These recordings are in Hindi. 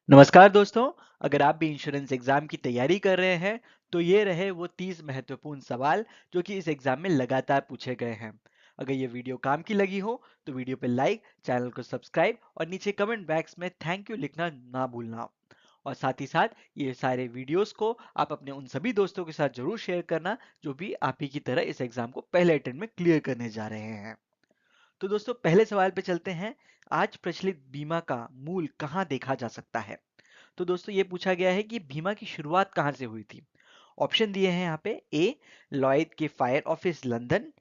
नमस्कार दोस्तों। अगर आप भी इंश्योरेंस एग्जाम की तैयारी कर रहे हैं तो ये रहे वो 30 महत्वपूर्ण सवाल जो कि इस एग्जाम में लगातार पूछे गए हैं। अगर ये वीडियो काम की लगी हो तो वीडियो पे लाइक, चैनल को सब्सक्राइब और नीचे कमेंट बॉक्स में थैंक यू लिखना ना भूलना। और साथ ही साथ ये सारे वीडियोस को आप अपने उन सभी दोस्तों के साथ जरूर शेयर करना जो भी आप ही की तरह इस एग्जाम को पहले अटेम्प्ट में क्लियर करने जा रहे हैं। तो दोस्तों पहले सवाल पे चलते हैं। आज प्रचलित बीमा का मूल कहाँ देखा जा सकता है? तो दोस्तों ये पूछा गया है कि बीमा की शुरुआत कहाँ से हुई थी। ऑप्शन दिए हैं यहाँ पे। ए, लॉयड के fire office London.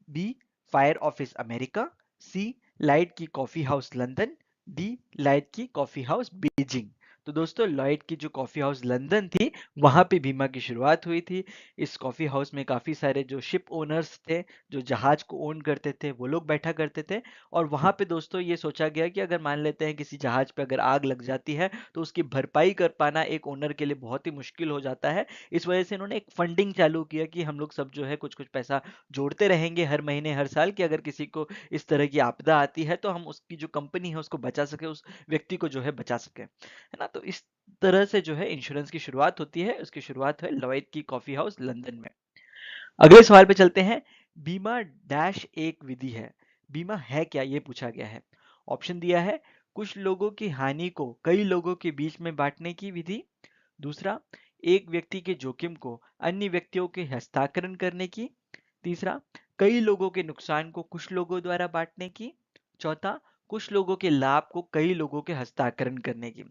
B, fire office America. C, Lloyd की coffee house London. D, Lloyd की कॉफी हाउस बीजिंग। तो दोस्तों लॉयड की जो कॉफी हाउस लंदन थी वहां पे बीमा की शुरुआत हुई थी। इस कॉफी हाउस में काफी सारे जो शिप ओनर्स थे, जो जहाज को ओन करते थे, वो लोग बैठा करते थे। और वहां पे दोस्तों ये सोचा गया कि अगर मान लेते हैं किसी जहाज पे अगर आग लग जाती है तो उसकी भरपाई कर पाना एक ओनर के लिए बहुत ही मुश्किल हो जाता है। इस वजह से इन्होंने एक फंडिंग चालू किया कि हम लोग सब जो है कुछ कुछ पैसा जोड़ते रहेंगे हर महीने हर साल, कि अगर किसी को इस तरह की आपदा आती है तो हम उसकी जो कंपनी है उसको बचा सके, उस व्यक्ति को जो है बचा सके, है ना। तो इस तरह से जो है इंश्योरेंस की शुरुआत होती है। उसकी शुरुआत है लॉयड की कॉफी हाउस लंदन में। अगले सवाल पे चलते हैं। बीमा डैश एक विधि है। बीमा है क्या, ये पूछा गया है। ऑप्शन दिया है। कुछ लोगों की हानि को कई लोगों के बीच में बांटने की विधि। दूसरा, एक व्यक्ति के जोखिम को अन्य व्यक्तियों के हस्तांतरण करने की। तीसरा, कई लोगों के नुकसान को कुछ लोगों द्वारा बांटने की। चौथा, कुछ लोगों के लाभ को कई लोगों के हस्तांतरण करने की।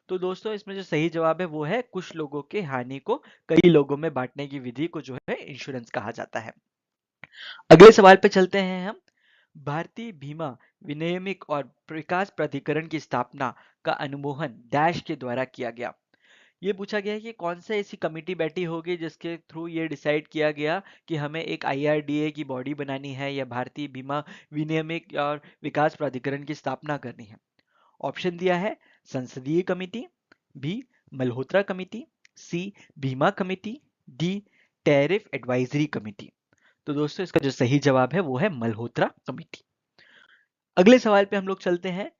तो दोस्तों इसमें जो सही जवाब है वो है कुछ लोगों के हानि को कई लोगों में बांटने की विधि को जो है इंश्योरेंस कहा जाता है। अगले सवाल पे चलते हैं हम। भारतीय बीमा विनियामक और विकास प्राधिकरण की स्थापना का अनुमोदन डैश के द्वारा किया गया। ये पूछा गया है कि कौन सा ऐसी कमेटी बैठी होगी जिसके थ्रू ये डिसाइड किया गया कि हमें एक आईआरडीए की बॉडी बनानी है या भारतीय बीमा विनियामक और विकास प्राधिकरण की स्थापना करनी है। ऑप्शन दिया है। संसदीय committee. B, Malhotra committee. C, बीमा committee. D, tariff advisory committee. तो दोस्तों इसका जो सही जवाब है वो है मल्होत्रा कमेटी। अगले सवाल पे हम लोग चलते हैं।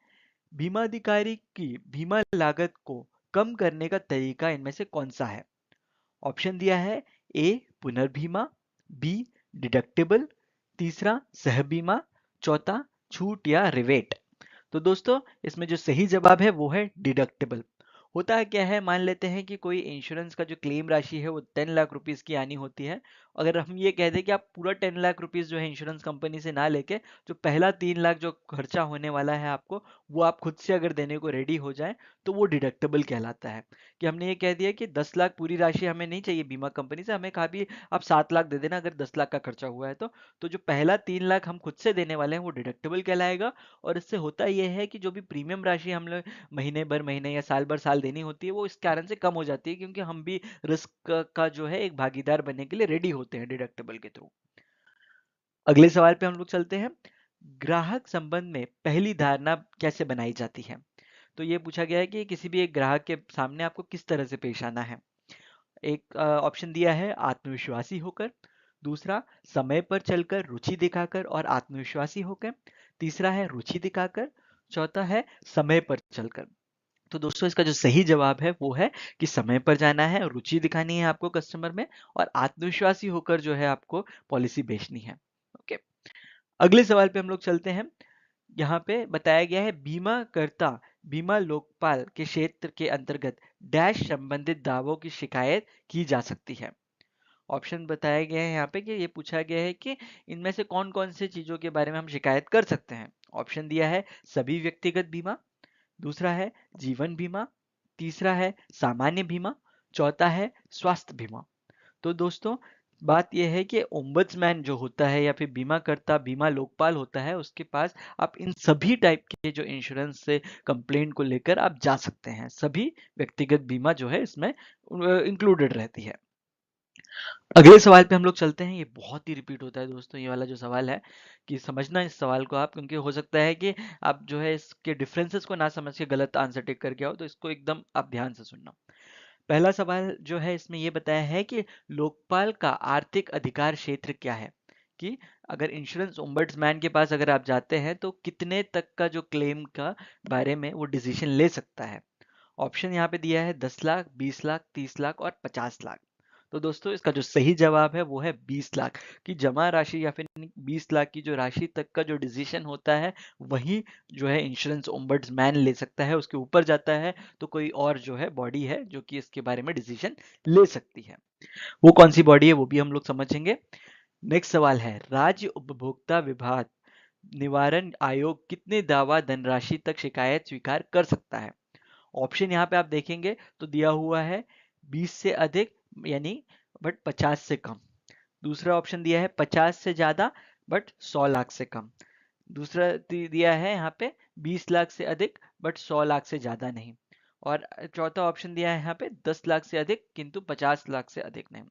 बीमा अधिकारी की बीमा लागत को कम करने का तरीका इनमें से कौन सा है? ऑप्शन दिया है। ए, पुनर्बीमा। B, deductible. तीसरा, सहबीमा। चौथा, छूट या रिवेट। तो दोस्तों इसमें जो सही जवाब है वो है डिडक्टिबल। होता है क्या है, मान लेते हैं कि कोई इंश्योरेंस का जो क्लेम राशि है वो 10 लाख रुपीज की आनी होती है। अगर हम ये कह दें कि आप पूरा 10 लाख रुपीज जो है इंश्योरेंस कंपनी से ना लेके जो पहला 3 लाख जो खर्चा होने वाला है आपको, वो आप खुद से अगर देने को रेडी हो जाए तो वो डिडक्टेबल कहलाता है। कि हमने ये कह दिया कि 10 लाख पूरी राशि हमें नहीं चाहिए बीमा कंपनी से, हमें कहा भी आप 7 लाख दे देना अगर 10 लाख का खर्चा हुआ है तो जो पहला 3 लाख हम खुद से देने वाले हैं वो डिडक्टेबल कहलाएगा। और इससे होता यह है कि जो भी प्रीमियम राशि हम लोग महीने भर महीने या साल भर साल देनी होती है वो इस कारण से कम हो जाती है, क्योंकि हम भी रिस्क का जो है एक भागीदार बनने के लिए रेडी होते हैं डिडक्टेबल के थ्रू। अगले सवाल पे हम लोग चलते हैं। ग्राहक संबंध में पहली धारणा कैसे बनाई जाती है? तो ये पूछा गया है कि किसी भी एक ग्राहक के सामने आपको किस तरह से पेश आना है। एक ऑप्शन दिया है आत्मविश्वासी होकर। दूसरा, समय पर चलकर रुचि दिखाकर और आत्मविश्वासी होकर। तीसरा है रुचि दिखाकर। चौथा है समय पर चलकर। तो दोस्तों इसका जो सही जवाब है वो है कि समय पर जाना है, रुचि दिखानी है आपको कस्टमर में, और आत्मविश्वासी होकर जो है आपको पॉलिसी बेचनी है। ओके। अगले सवाल पे हम लोग चलते हैं। यहाँ पे बताया गया है बीमाकर्ता बीमा लोकपाल के क्षेत्र के अंतर्गत डैश संबंधित दावों की शिकायत की जा सकती है। ऑप्शन बताया गया है यहाँ पे कि ये पूछा गया है कि इनमें से कौन कौन से चीजों के बारे में हम शिकायत कर सकते हैं। ऑप्शन दिया है सभी व्यक्तिगत बीमा। दूसरा है जीवन बीमा। तीसरा है सामान्य बीमा। चौथा है स्वास्थ्य बीमा। तो दोस्तों बात यह है कि ओम्बड्समैन जो होता है या फिर बीमा करता बीमा लोकपाल होता है उसके पास आप इन सभी टाइप के जो इंश्योरेंस से कंप्लेंट को लेकर आप जा सकते हैं। सभी व्यक्तिगत बीमा जो है इसमें इंक्लूडेड रहती है। अगले सवाल पे हम लोग चलते हैं। ये बहुत ही रिपीट होता है दोस्तों ये वाला जो सवाल है, कि समझना इस सवाल को आप, क्योंकि हो सकता है कि आप जो है इसके डिफरेंसेस को ना समझ के गलत आंसर टिक करके आओ, तो इसको एकदम आप ध्यान से सुनना। पहला सवाल जो है इसमें यह बताया है कि लोकपाल का आर्थिक अधिकार क्षेत्र क्या है। कि अगर इंश्योरेंस ओम्बड्समैन के पास अगर आप जाते हैं तो कितने तक का जो क्लेम का बारे में वो डिसीजन ले सकता है। ऑप्शन यहाँ पे दिया है 10 लाख, 20 लाख, 30 लाख और 50 लाख। तो दोस्तों इसका जो सही जवाब है वो है 20 लाख की जमा राशि, या फिर 20 लाख की जो राशि तक का जो डिसीजन होता है वही जो है इंश्योरेंस ओम्बड्समैन ले सकता है। उसके ऊपर जाता है तो कोई और जो है बॉडी है जो कि इसके बारे में डिसीजन ले सकती है। वो कौन सी बॉडी है वो भी हम लोग समझेंगे। नेक्स्ट सवाल है, राज्य उपभोक्ता विवाद निवारण आयोग कितने दावा धनराशि तक शिकायत स्वीकार कर सकता है? ऑप्शन यहाँ पे आप देखेंगे तो दिया हुआ है 20 से अधिक यानी बट 50 से कम। दूसरा ऑप्शन दिया है 50 से ज्यादा बट 100 लाख से कम। दूसरा दिया है यहाँ पे 20 लाख से अधिक बट 100 लाख से ज्यादा नहीं। और चौथा ऑप्शन दिया है यहाँ पे 10 लाख से अधिक किंतु 50 लाख से अधिक नहीं।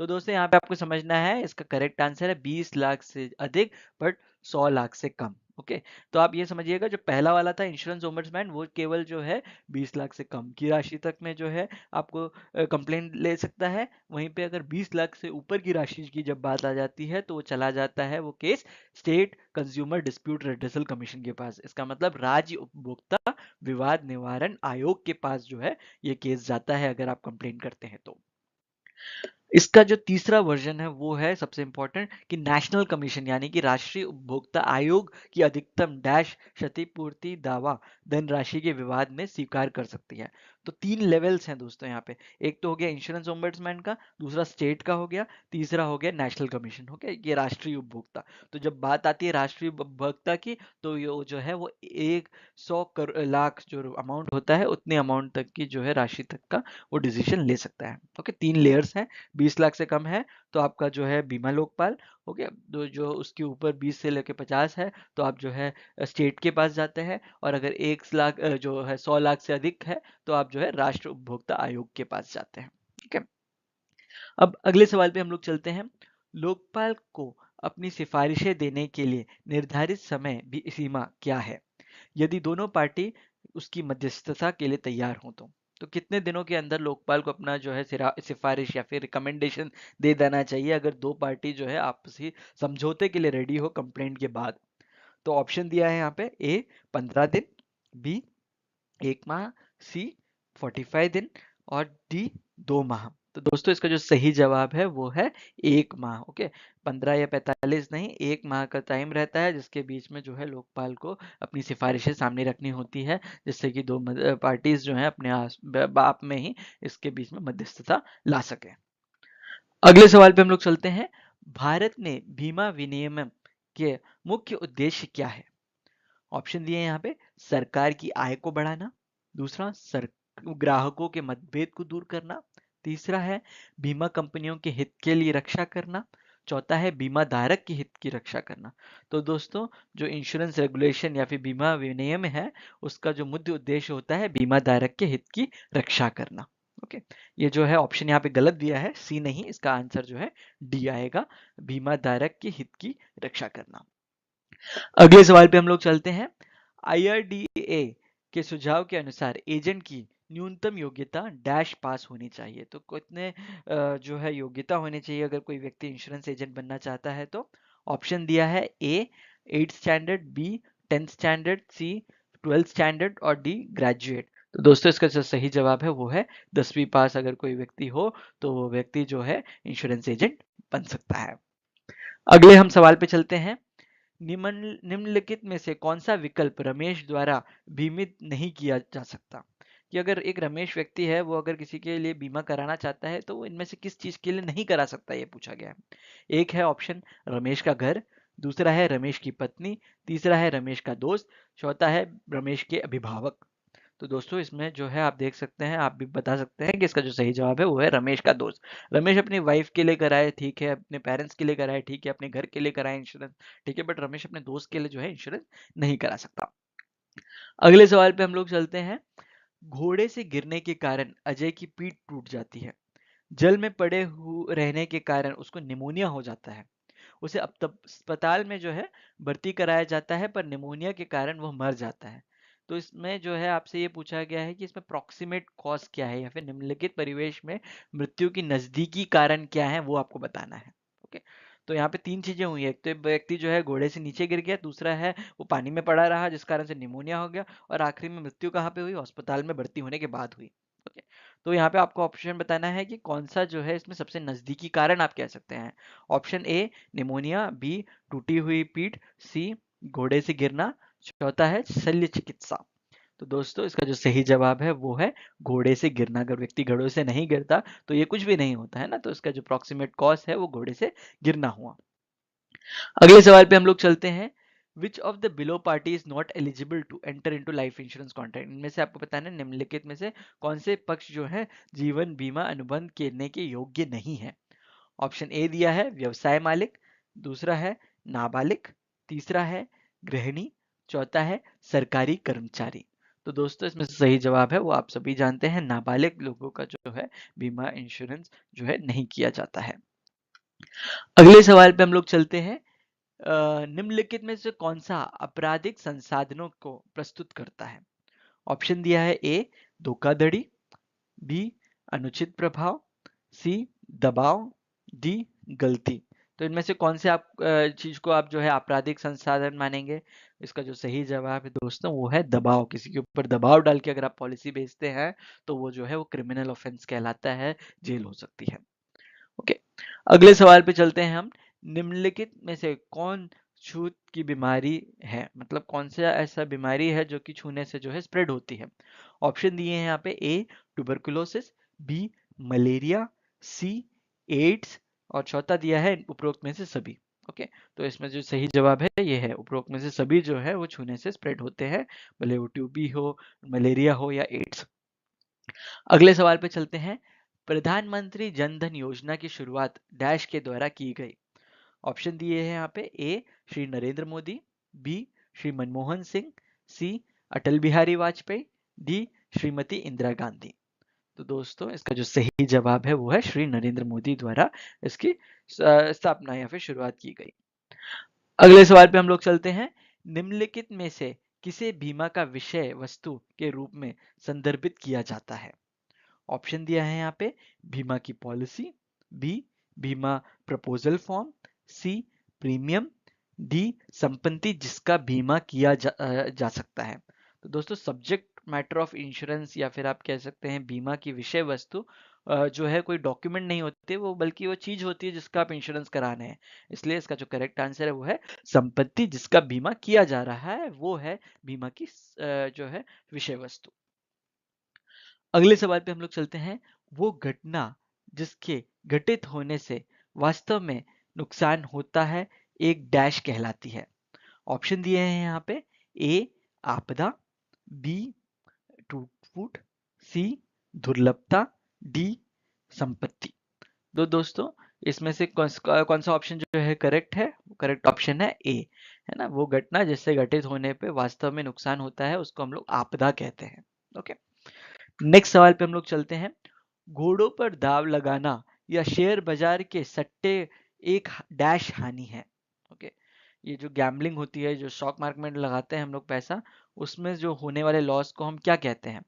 तो दोस्तों यहाँ पे आपको समझना है इसका करेक्ट आंसर है 20 लाख से अधिक बट 100 लाख से कम। ओके, तो आप ये समझिएगा जो पहला वाला था इंश्योरेंस ओम्बड्समैन वो केवल जो है 20 लाख से कम की राशि तक में जो है आपको कंप्लेंट ले सकता है। वहीं पे अगर 20 लाख से ऊपर की राशि की जब बात आ जाती है तो वो चला जाता है वो case state consumer dispute redressal commission के पास। इसका मतलब राज्य उपभोक्ता विवाद निवारण आयोग के पास जो है ये केस जाता है अगर आप कंप्लेंट करते हैं तो। इसका जो तीसरा वर्जन है वो है सबसे इंपॉर्टेंट कि नेशनल कमीशन यानी कि राष्ट्रीय उपभोक्ता आयोग की अधिकतम डैश क्षतिपूर्ति दावा धनराशि के विवाद में स्वीकार कर सकती है। तो 3 लेवल्स हैं दोस्तों यहाँ पे। एक तो हो गया इंश्योरेंस ओम्बड्समैन का, दूसरा स्टेट का हो गया, तीसरा हो गया नेशनल कमीशन, हो गया ये राष्ट्रीय उपभोक्ता। तो जब बात आती है राष्ट्रीय उपभोक्ता की तो ये जो है वो 100 लाख जो अमाउंट होता है उतने अमाउंट तक की जो है राशि तक का वो डिसीजन ले सकता है। ओके, 3 लेयर्स हैं। 20 लाख से कम है तो आपका जो है बीमा लोकपाल हो गया, जो उसके ऊपर 20 से लेकर 50 है तो आप जो है स्टेट के पास जाते हैं, और अगर 1 लाख जो है 100 लाख से अधिक है तो आप जो है राष्ट्र उपभोक्ता आयोग के पास जाते हैं। ठीक है, अब अगले सवाल पे हम लोग चलते हैं। लोकपाल को अपनी सिफारिशें देने के लिए निर्धारित समय भी सीमा क्या है यदि दोनों पार्टी उसकी मध्यस्थता के लिए तैयार हों तो कितने दिनों के अंदर लोकपाल को अपना जो है सिफारिश या फिर रिकमेंडेशन दे देना चाहिए अगर दो पार्टी जो है आपसी समझौते के लिए रेडी हो कंप्लेंट के बाद? तो ऑप्शन दिया है यहाँ पे, ए 15 दिन, बी 1 माह, सी 45 दिन और डी 2 माह। तो दोस्तों इसका जो सही जवाब है वो है 1 माह। ओके, 15 या 45 नहीं, 1 माह का टाइम रहता है जिसके बीच में जो है लोकपाल को अपनी सिफारिशें सामने रखनी होती है जिससे कि दो पार्टीज जो है अपने बाप में ही इसके बीच में मध्यस्थता ला सके। अगले सवाल पे हम लोग चलते हैं। भारत ने बीमा विनियमन के मुख्य उद्देश्य क्या है? ऑप्शन दिए हैं यहाँ पे, सरकार की आय को बढ़ाना, दूसरा ग्राहकों के मतभेद को दूर करना, तीसरा है बीमा कंपनियों के हित के लिए रक्षा करना, चौथा है बीमा धारक के हित की रक्षा करना। तो दोस्तों जो इंश्योरेंस रेगुलेशन या फिर बीमा विनियम है उसका जो मुख्य उद्देश्य होता है बीमा धारक के हित की रक्षा करना। ओके, ये जो है ऑप्शन यहाँ पे गलत दिया है, सी नहीं, इसका आंसर जो है डी आएगा, बीमा धारक के हित की रक्षा करना। अगले सवाल पे हम लोग चलते हैं। आईआरडीए के सुझाव के अनुसार एजेंट की न्यूनतम योग्यता डैश पास होनी चाहिए। तो कितने जो है योग्यता होनी चाहिए अगर कोई व्यक्ति इंश्योरेंस एजेंट बनना चाहता है? तो ऑप्शन दिया है, A 8th standard, B 10th standard, C 12th standard और डी ग्रेजुएट। तो दोस्तों इसका जो सही जवाब है वो है 10वीं पास अगर कोई व्यक्ति हो तो वो व्यक्ति जो है इंश्योरेंस एजेंट बन सकता है। अगले हम सवाल पे चलते हैं। निम्नलिखित में से कौन सा विकल्प रमेश द्वारा बीमित नहीं किया जा सकता? कि अगर एक रमेश व्यक्ति है वो अगर किसी के लिए बीमा कराना चाहता है तो वो इनमें से किस चीज के लिए नहीं करा सकता, ये पूछा गया है। एक है ऑप्शन रमेश का घर, दूसरा है रमेश की पत्नी, तीसरा है रमेश का दोस्त, चौथा है रमेश के अभिभावक। तो दोस्तों इसमें जो है आप देख सकते हैं, आप भी बता सकते हैं कि इसका जो सही जवाब है वो है रमेश का दोस्त। रमेश अपनी वाइफ के लिए कराए ठीक है, अपने पेरेंट्स के लिए कराए ठीक है, अपने घर के लिए कराए इंश्योरेंस ठीक है, बट रमेश अपने दोस्त के लिए जो है इंश्योरेंस नहीं करा सकता। अगले सवाल पे हम लोग चलते हैं। घोड़े से गिरने के कारण अजय की पीठ टूट जाती है, जल में पड़े हुए रहने के कारण उसको निमोनिया हो जाता है, उसे अब तब अस्पताल में जो है भर्ती कराया जाता है पर निमोनिया के कारण वह मर जाता है। तो इसमें जो है आपसे ये पूछा गया है कि इसमें प्रॉक्सिमेट कॉज क्या है या फिर निम्नलिखित परिवेश में मृत्यु की नजदीकी कारण क्या है वो आपको बताना है। ओके, तो यहाँ पे तीन चीजें हुई है, एक तो व्यक्ति जो है घोड़े से नीचे गिर गया, दूसरा है वो पानी में पड़ा रहा जिस कारण से निमोनिया हो गया, और आखिरी में मृत्यु कहाँ पे हुई, अस्पताल में भर्ती होने के बाद हुई। ओके, तो यहाँ पे आपको ऑप्शन बताना है कि कौन सा जो है इसमें सबसे नजदीकी कारण आप कह सकते हैं। ऑप्शन ए निमोनिया, बी टूटी हुई पीठ, सी घोड़े से गिरना, चौथा है शल्य चिकित्सा। तो दोस्तों इसका जो सही जवाब है वो है घोड़े से गिरना। अगर व्यक्ति घोड़े से नहीं गिरता तो ये कुछ भी नहीं होता है ना, तो इसका जो प्रॉक्सिमेट कॉज है वो घोड़े से गिरना हुआ। अगले सवाल पे हम लोग चलते हैं। Which of the below party is not eligible to enter into life insurance contract. इनमें से आपको बताना है निम्नलिखित में से कौन से पक्ष जो है जीवन बीमा अनुबंध करने के योग्य नहीं है। ऑप्शन ए दिया है व्यवसाय मालिक, दूसरा है नाबालिग, तीसरा है गृहिणी, चौथा है सरकारी कर्मचारी। तो दोस्तों इसमें सही जवाब है वो आप सभी जानते हैं, नाबालिग लोगों का जो है बीमा इंश्योरेंस जो है नहीं किया जाता है। अगले सवाल पे हम लोग चलते हैं। निम्नलिखित में से कौन सा आपराधिक संसाधनों को प्रस्तुत करता है। ऑप्शन दिया है ए धोखाधड़ी, बी अनुचित प्रभाव, सी दबाव, डी गलती। तो इनमें से कौन से आप चीज को आप जो है आपराधिक संसाधन मानेंगे। इसका जो सही जवाब है दोस्तों वो है दबाव। किसी के ऊपर दबाव डाल के अगर आप पॉलिसी बेचते हैं तो वो जो है वो क्रिमिनल ऑफेंस कहलाता है, जेल हो सकती है। ओके, अगले सवाल पे चलते हैं हम। निम्नलिखित में से कौन छूत की बीमारी है, मतलब कौन सा ऐसा बीमारी है जो कि छूने से जो है स्प्रेड होती है। ऑप्शन दिए हैं यहाँ पे ए ट्यूबरकुलोसिस, बी मलेरिया, सी एड्स, और चौथा दिया है उपरोक्त में से सभी। ओके, तो इसमें जो सही जवाब है ये है उपरोक्त में से सभी जो है वो छूने से स्प्रेड होते हैं, भले वो ट्यूबी हो, मलेरिया हो या एड्स। अगले सवाल पे चलते हैं। प्रधानमंत्री जन धन योजना की शुरुआत डैश के द्वारा की गई। ऑप्शन दिए हैं यहाँ पे ए श्री नरेंद्र मोदी, बी श्री मनमोहन सिंह, सी अटल बिहारी वाजपेयी, डी श्रीमती इंदिरा गांधी। तो दोस्तों इसका जो सही जवाब है वो है श्री नरेंद्र मोदी द्वारा इसकी स्थापना या फिर शुरुआत की गई। अगले सवाल पे हम लोग चलते हैं। निम्नलिखित में से किसे बीमा का विषय वस्तु के रूप में संदर्भित किया जाता है। ऑप्शन दिया है यहाँ पे बीमा की पॉलिसी, बी बीमा प्रपोजल फॉर्म, सी प्रीमियम, डी संपत्ति जिसका बीमा किया जा सकता है। तो दोस्तों सब्जेक्ट मैटर ऑफ इंश्योरेंस या फिर आप कह सकते हैं बीमा की विषय वस्तु जो है कोई डॉक्यूमेंट नहीं होते वो, बल्कि वो चीज होती है जिसका आप इंश्योरेंस कराने हैं। इसलिए इसका जो करेक्ट आंसर है वो है संपत्ति जिसका बीमा किया जा रहा है, वो है बीमा की जो है विषय वस्तु। अगले सवाल पे हम लोग चलते हैं। वो घटना जिसके घटित होने से वास्तव में नुकसान होता है एक डैश कहलाती है। ऑप्शन दिए हैं यहाँ पे ए आपदा, बी टूट फूट, सी दुर्लभता, डी संपत्ति। तो दोस्तों इसमें से कौन सा ऑप्शन जो है करेक्ट है। करेक्ट ऑप्शन है ए, है ना। वो घटना जिससे घटित होने पे वास्तव में नुकसान होता है उसको हम लोग आपदा कहते हैं। ओके, नेक्स्ट सवाल पे हम लोग चलते हैं। घोड़ों पर दाव लगाना या शेयर बाजार के सट्टे एक डैश हानि है। ओके, ये जो गैम्बलिंग होती है, जो स्टॉक मार्केट में लगाते हैं हम लोग पैसा, उसमें जो होने वाले लॉस को हम क्या कहते हैं।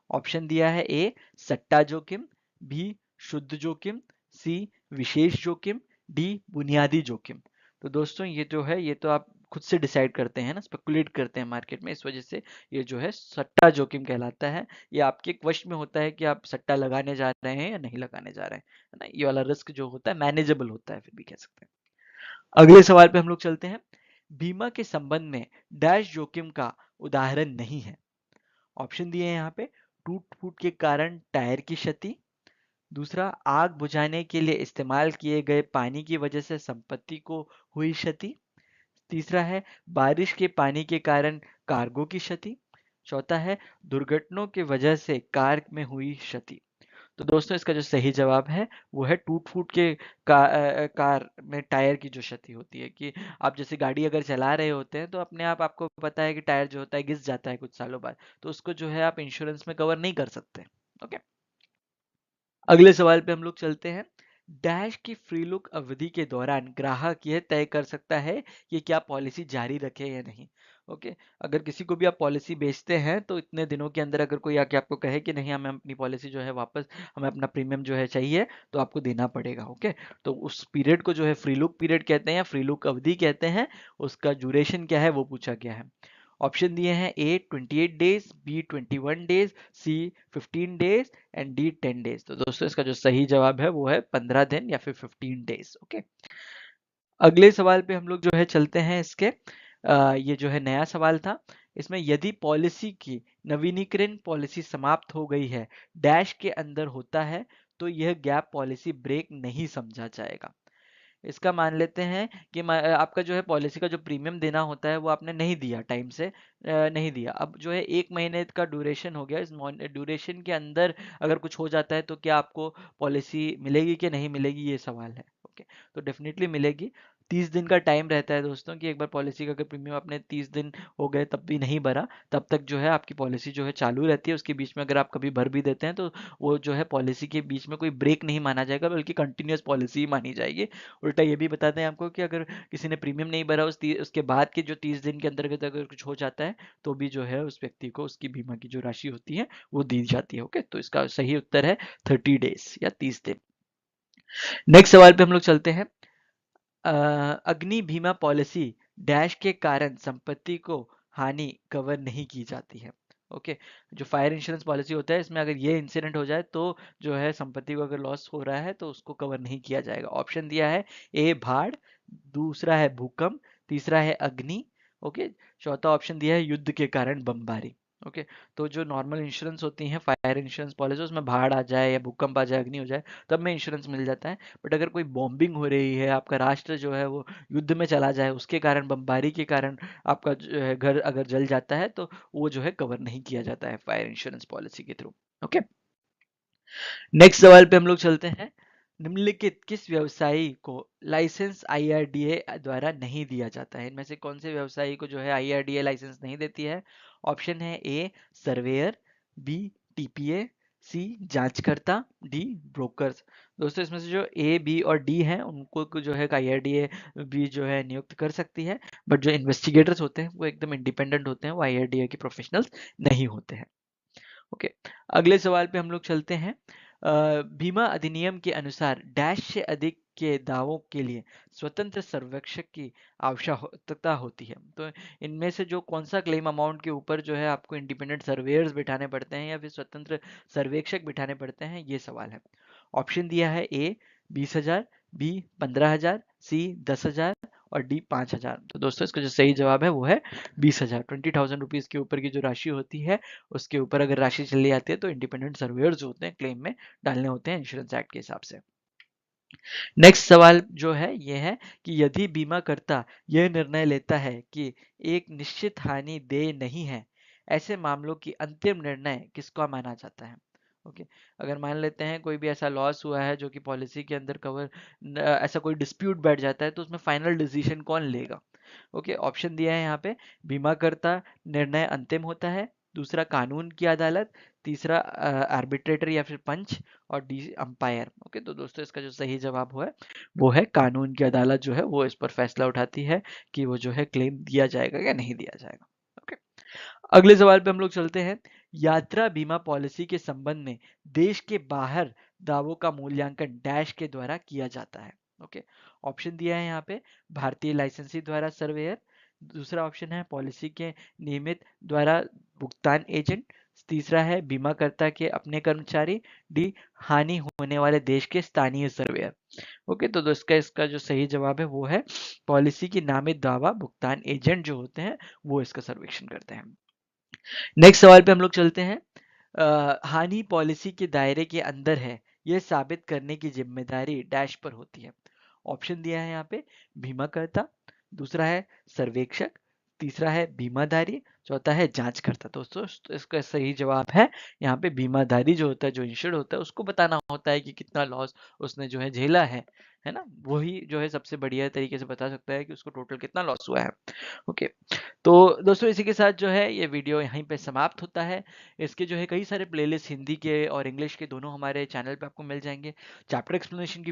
ऑप्शन दिया है ए सट्टा जोखिम, बी शुद्ध जोखिम, सी विशेष जोखिम, डी बुनियादी जोखिम। तो दोस्तों ये जो है ये तो आप खुद से डिसाइड करते हैं ना, स्पेकुलेट करते हैं मार्केट में, इस वजह से ये जो है सट्टा जोखिम कहलाता है। ये आपके वश में होता है कि आप सट्टा लगाने जा रहे हैं या नहीं लगाने जा रहे हैं, है ना। ये वाला रिस्क जो होता है मैनेजेबल होता है, फिर भी कह सकते हैं। अगले सवाल पे हम लोग चलते हैं। बीमा के संबंध में डैश जोखिम का उदाहरण नहीं है। ऑप्शन दिए हैं यहाँ पे टूट फूट के कारण टायर की क्षति, दूसरा आग बुझाने के लिए इस्तेमाल किए गए पानी की वजह से संपत्ति को हुई क्षति, तीसरा है बारिश के पानी के कारण कार्गो की क्षति, चौथा है दुर्घटनाओं की वजह से कार में हुई क्षति। तो दोस्तों इसका जो सही जवाब है वो है टूट फूट के कार में टायर की जो क्षति होती है, कि आप जैसे गाड़ी अगर चला रहे होते हैं तो अपने आप आपको पता है कि टायर जो होता है घिस जाता है कुछ सालों बाद, तो उसको जो है आप इंश्योरेंस में कवर नहीं कर सकते। ओके, अगले सवाल पे हम लोग चलते हैं। डैश की फ्री लुक अवधि के दौरान ग्राहक यह तय कर सकता है कि क्या पॉलिसी जारी रखे या नहीं। ओके, अगर किसी को भी आप पॉलिसी बेचते हैं तो इतने दिनों के अंदर अगर कोई आके आपको कहे कि नहीं हमें अपनी पॉलिसी जो है वापस, हमें अपना प्रीमियम जो है चाहिए, तो आपको देना पड़ेगा। ओके, तो उस पीरियड को जो है फ्री लुक पीरियड कहते हैं या फ्री लुक अवधि कहते हैं। उसका ड्यूरेशन क्या है वो पूछा गया है। ऑप्शन दिए हैं A 28 days, B 21 days, C 15 days and D 10 days. तो दोस्तों इसका जो सही जवाब है वो है 15 दिन या फिर 15 डेज। ओके, अगले सवाल पे हम लोग जो है चलते हैं इसके। ये जो है नया सवाल था। इसमें यदि पॉलिसी की नवीनीकरण पॉलिसी समाप्त हो गई है, डैश के अंदर होता है, तो यह गैप पॉलिसी ब्रेक नहीं समझा जाएगा। इसका मान लेते हैं कि आपका जो है पॉलिसी का जो प्रीमियम देना होता है वो आपने नहीं दिया टाइम से, नहीं दिया। अब जो है 1 महीने का ड्यूरेशन हो गया, इस ड्यूरेशन के अंदर अगर कुछ हो जाता है तो क्या आपको पॉलिसी मिलेगी कि नहीं मिलेगी, ये सवाल है। ओके, तो डेफिनेटली मिलेगी। 30 दिन का टाइम रहता है दोस्तों कि एक बार पॉलिसी का अगर प्रीमियम आपने 30 दिन हो गए तब भी नहीं भरा, तब तक जो है आपकी पॉलिसी जो है चालू रहती है। उसके बीच में अगर आप कभी भर भी देते हैं तो वो जो है पॉलिसी के बीच में कोई ब्रेक नहीं माना जाएगा, बल्कि कंटिन्यूस पॉलिसी ही मानी जाएगी। उल्टा ये भी बताते हैं आपको कि अगर किसी ने प्रीमियम नहीं भरा उसके बाद के जो 30 दिन के अंतर्गत अगर कुछ हो जाता है तो भी जो है उस व्यक्ति को उसकी बीमा की जो राशि होती है वो दी जाती है। ओके, तो इसका सही उत्तर है 30 डेज या 30 दिन। नेक्स्ट सवाल पे हम लोग चलते हैं। अग्नि बीमा पॉलिसी डैश के कारण संपत्ति को हानि कवर नहीं की जाती है। ओके, जो फायर इंश्योरेंस पॉलिसी होता है इसमें अगर ये इंसिडेंट हो जाए तो जो है संपत्ति को अगर लॉस हो रहा है तो उसको कवर नहीं किया जाएगा। ऑप्शन दिया है ए बाढ़, दूसरा है भूकंप, तीसरा है अग्नि, ओके, चौथा ऑप्शन दिया है युद्ध के कारण बमबारी। ओके, तो जो नॉर्मल इंश्योरेंस होती हैं फायर इंश्योरेंस पॉलिसी, उसमें बाढ़ आ जाए या भूकंप आ जाए, अग्नि हो जाए, तब में इंश्योरेंस मिल जाता है। बट अगर कोई बॉम्बिंग हो रही है, आपका राष्ट्र जो है वो युद्ध में चला जाए, उसके कारण बमबारी के कारण आपका जो है घर अगर जल जाता है तो वो जो है कवर नहीं किया जाता है फायर इंश्योरेंस पॉलिसी के थ्रू। ओके, नेक्स्ट सवाल पे हम लोग चलते हैं। निम्नलिखित किस व्यवसायी को लाइसेंस आईआरडीए द्वारा नहीं दिया जाता है? इनमें से कौन से व्यवसायी को जो है आईआरडीए लाइसेंस नहीं देती है? ऑप्शन है ए सर्वेयर, बी टीपीए, सी जांचकर्ता, डी ब्रोकर्स। दोस्तों इसमें से जो ए बी और डी हैं उनको जो है आईआरडीए भी जो है नियुक्त कर सकती है, बट जो इन्वेस्टिगेटर्स होते हैं वो एकदम इंडिपेंडेंट होते हैं, वो आईआरडीए के प्रोफेशनल्स नहीं होते हैं। ओके, अगले सवाल पे हम लोग चलते हैं। बीमा अधिनियम के अनुसार डैश से अधिक के दावों के लिए स्वतंत्र सर्वेक्षक की आवश्यकता होती है। तो इनमें से जो कौन सा क्लेम अमाउंट के ऊपर जो है आपको इंडिपेंडेंट सर्वेयर्स बिठाने पड़ते हैं या फिर स्वतंत्र सर्वेक्षक बिठाने पड़ते हैं, ये सवाल है। ऑप्शन दिया है ए 20,000, बी 15,000, सी 10,000 और डी 5,000। तो दोस्तों इसका जो सही जवाब है वो है 20,000। 20,000 रुपीज के ऊपर की जो राशि होती है उसके ऊपर अगर राशि चली जाती है तो इंडिपेंडेंट सर्वेयर जो होते हैं क्लेम में डालने होते हैं इंश्योरेंस एक्ट के हिसाब से। नेक्स्ट सवाल जो है ये है कि यदि बीमाकर्ता यह निर्णय लेता है कि एक निश्चित हानि देय नहीं है, ऐसे मामलों की अंतिम निर्णय किसका माना जाता है? ओके, अगर मान लेते हैं कोई भी ऐसा लॉस हुआ है जो कि पॉलिसी के अंदर कवर, ऐसा कोई डिस्प्यूट बैठ जाता है तो उसमें फाइनल डिसीजन कौन लेगा? ओके, ऑप्शन दिया है यहाँ पे। बीमाकर्ता निर्णय अंतिम होता है, दूसरा कानून की अदालत, तीसरा आर्बिट्रेटर या फिर पंच, और डी अंपायर। ओके, तो दोस्तों इसका जो सही जवाब है वो है कानून की अदालत जो है वो इस पर फैसला उठाती है कि वो जो है क्लेम दिया जाएगा या नहीं दिया जाएगा। ओके, अगले सवाल पे हम लोग चलते हैं। यात्रा बीमा पॉलिसी के संबंध में देश के बाहर दावों का मूल्यांकन डैश के द्वारा किया जाता है। ओके, ऑप्शन दिया है यहाँ पे। भारतीय लाइसेंसी द्वारा सर्वेयर, दूसरा ऑप्शन है पॉलिसी के नियमित द्वारा भुगतान एजेंट, तीसरा है बीमाकर्ता के अपने कर्मचारी, डी हानि होने वाले देश के स्थानीय सर्वेयर। ओके, तो इसका जो सही जवाब है वो है पॉलिसी की नामित दावा भुगतान एजेंट जो होते हैं वो इसका सर्वेक्षण करते हैं। नेक्स्ट सवाल पे हम लोग चलते हैं। हानि पॉलिसी के दायरे के अंदर है, यह साबित करने की जिम्मेदारी डैश पर होती है। ऑप्शन दिया है यहाँ पे। बीमाकर्ता, दूसरा है सर्वेक्षक, तीसरा है बीमाधारी, चौथा है जांचकर्ता। दोस्तों तो इसका सही जवाब है यहाँ पे बीमाधारी जो होता है, जो इंश्योर्ड होता है, उसको बताना होता है कि कितना लॉस उसने जो है झेला है ना, वही जो है सबसे बढ़िया तरीके से बता सकता है कि उसको टोटल कितना लॉस हुआ है। ओके, तो दोस्तों इसी के साथ जो है ये वीडियो यहीं पे समाप्त होता है। इसके जो है कई सारे प्लेलिस्ट हिंदी के और इंग्लिश के दोनों हमारे चैनल पे आपको मिल जाएंगे। चैप्टर एक्सप्लेनेशन की